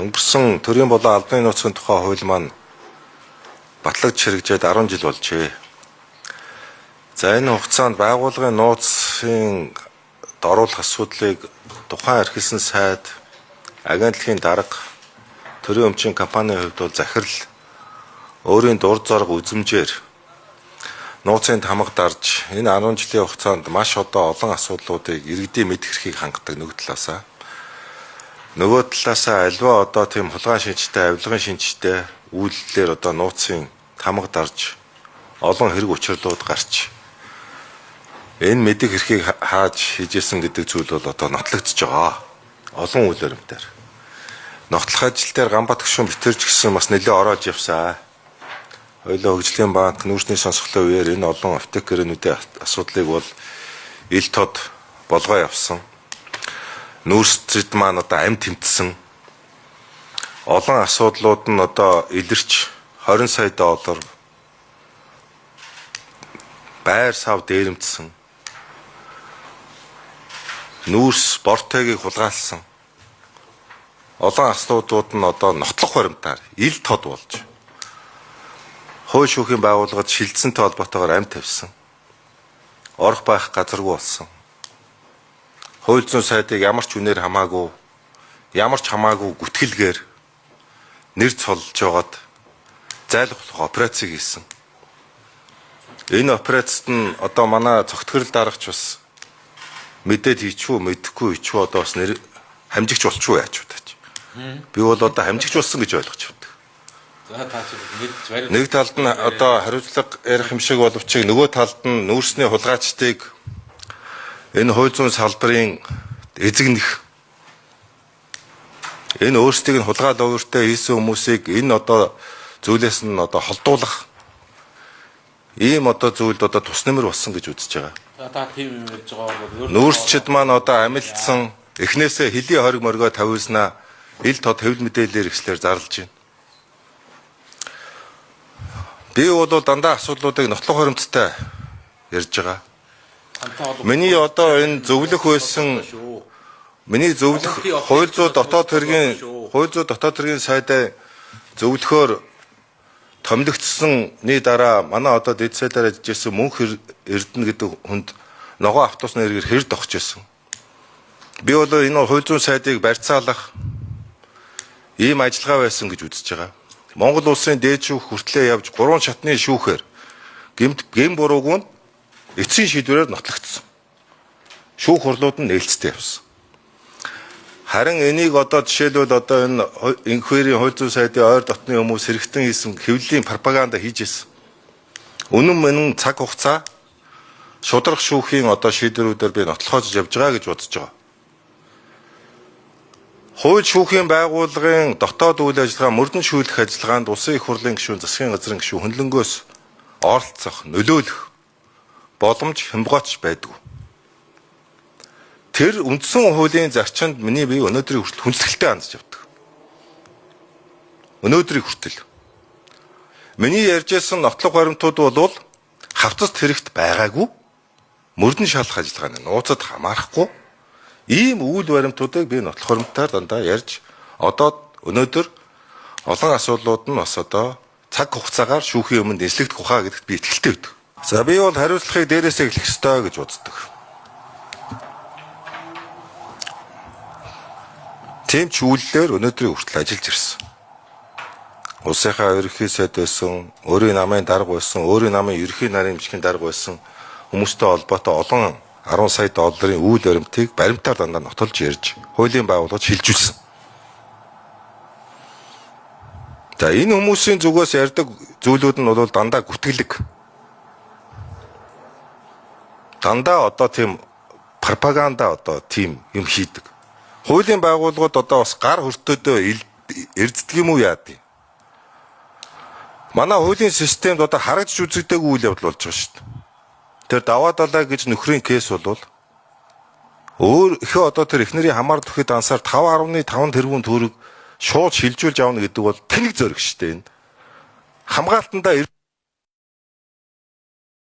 Өнгөрсөн төрийн болон албаны нууцын тухай хууль маань батлагдж хэрэгжээд 10 жил болжээ. За энэ хугацаанд байгууллагын нууцын оруулах асуудлыг тухайн эрхэлсэн сайд, агентлагийн дарга, төрийн өмчийн компанийн хувьд бол захирал өөрийн дур зориг үзмжээр нууцын тамга дарж энэ 10 жилийн хугацаанд маш одоо олон асуудлуудыг иргэдийн мэд хэрхийг хангадаг нэг талаасаа. Нөгөө талаасаа альва одоо тийм хулгайн шинжтэй, авилгын шинжтэй үйлдэлээр одоо нууцын тамга дарж олон хэрэг учирлууд гарч энэ мэдих хэрхийг хааж хийжсэн гэдэг зүйл бол одоо нотлогдож байгаа. Олон үйл баримтаар. Нотлох ажил дээр Ганбат гүшүүн битэрч гисэн бас нэлээд ороож явсаа. Хоёулаа хөгжлийн банк нүүрсний сонсголын үеэр энэ олон аптекернүүдийн асуудлыг бол ил тод болгоо явсан. Нүүрсэд маань одоо амь тэмцсэн. Олон асуудлууд нь одоо илэрч 20 сая доллар байр сав дээрэмдсэн. Нүүрс бортойгийг хулгайлсан. Олон асуудлууд нь одоо нотлох баримтаар ил тод болж хууль шүүхийн байгууллагад шилжсэнтэй холбоотойгоор амь тавьсан. Орох байх газаргүй болсон. Хууль зүйн сайдыг ямар ч үнээр хамаагүй, ямар ч хамаагүй гүтгэлгээр нэр цолж жагаад зайлуулах операцийг хийсэн. Энэ операцид нь одоо манай цогтгорол дарагч бас мэдээд хийчихв, мэдэхгүй хийчихв одоо бас нэр хамжигч болчихгүй яаж удаач. Би бол одоо хамжигч болсон гэж ойлгож байна. Нэг талд нь одоо хариуцлага ярих юм шиг боловч нөгөө талд нь нүүрсний хулгайчдыг энэ хууль зүйн салбарын эзэгнэх энэ өөрсдийг нь хулгай логертэй хийсэн хүмүүсийг энэ одоо зүйлээс нь одоо холдуулах ийм одоо зүйлд одоо тус нэмэр болсон гэж үзэж байгаа. Та тийм юм ярьж байгаа бол нүүрсчид маань одоо амилдсан эхнээсээ хөлийн хориг моргоо тавьснаа ил тод хэвлэл мэдээлэлээр ихслэр зарлж байна. Би бол дандаа асуудлуудыг нотлох баримттай ярьж байгаа. Миний одоо энэ зөвлөх байсан миний зөвлөх хууль зүйн дотоод хэргийн сайдаа зөвлөхөөр томилогдсонны дараа манай одоо дэд сайдаар ажиллажсэн мөнх Эрдэнэ гэдэг хүнд ногоо автобусны хэрэгээр хэрд огч байсан. Би бол энэ хууль зүйн сайдыг барьцаалах ийм ажиллагаа байсан гэж үзэж байгаа. Монгол улсын дээд шүүх хүртлээр явж 3 шатны шүүхээр гэм бурууг нь эцсийн шийдвэрээр нотлогдсон. Шүүх хурлууд нь нээлттэй явсан. Харин энийг одоо жишээлбэл одоо энэ инквайрийн хууль зүйн сайдын ойр дотны хүмүүс хэрэгтэн хийсэн хэвлэлийн пропаганда хийжсэн. Үнэн мэнэн цаг хугацаа шударга шүүхийн одоо шийдвэрүүдээр би нотлохоож явж байгаа гэж бодож байгаа. Хууль шүүхийн байгууллагын дотоод үйл ажиллагаа мөрдөн шүүлэх ажиллагаанд улсын их хурлын гишүүн, засгийн газрын гишүүн хөндлөнгөөс оролцох, нөлөөлөх боломж хямгаач байдгүй. Тэр үндсэн хуулийн зарчинд миний бие өнөөдрийн хүртэл хүнсгэлтэй хандж явдаг. Өнөөдрийн хүртэл. Миний ярьжсэн нотлох баримтууд бол хавцад хэрэгт байгаагүй, мөрдөн шалах ажиллагааны нууцад хамаарахгүй ийм үйл баримтуудыг би нотлох баримтаар дандаа ярьж одоо өнөөдөр олон асуудлууд нь бас одоо цаг хугацаагаар шүүхийн өмнө дэнслэгдэх ухаа гэдэгт би итгэлтэй байдаг. За би бол хариуцлагыг дээрээсээ эхлэх ёстой гэж боддог. Тийм ч үйлдэлээр өнөөдрийн хүртэл ажиллаж ирсэн. Улсынхаа ерөнхий сайд байсан, өөрийн намын дарга байсан, өөрийн намын ерөнхий нарийн бичгийн дарга байсан хүмүүстэй холбоотой олон 10 сая долларын үйл баримтыг баримтаар дандаа нотолж ярьж, хуулийн байгууллагад шилжүүлсэн. За энэ хүмүүсийн зүгээс ярьдаг зүйлүүд нь бол дандаа гүтгэлэг. Дандаа одоо тийм пропаганда одоо тийм юм хийдэг. Хуулийн байгууллагууд одоо бас гар хөртөөдөө эрддэг юм уу яад юм. Манай хуулийн системд одоо харагдж үзэгдээгүй үйл явдал болж байгаа шүү дээ. Тэр даваа далаа гэж нөхрийн кейс бол өөрөө одоо тэр эхнэрийн хамаар дөхөд ансаар 5.5 тэрбум төгрөг шууд шилжүүлж авна гэдэг бол тэнэг зориг шүү дээ. Хамгаалтандаа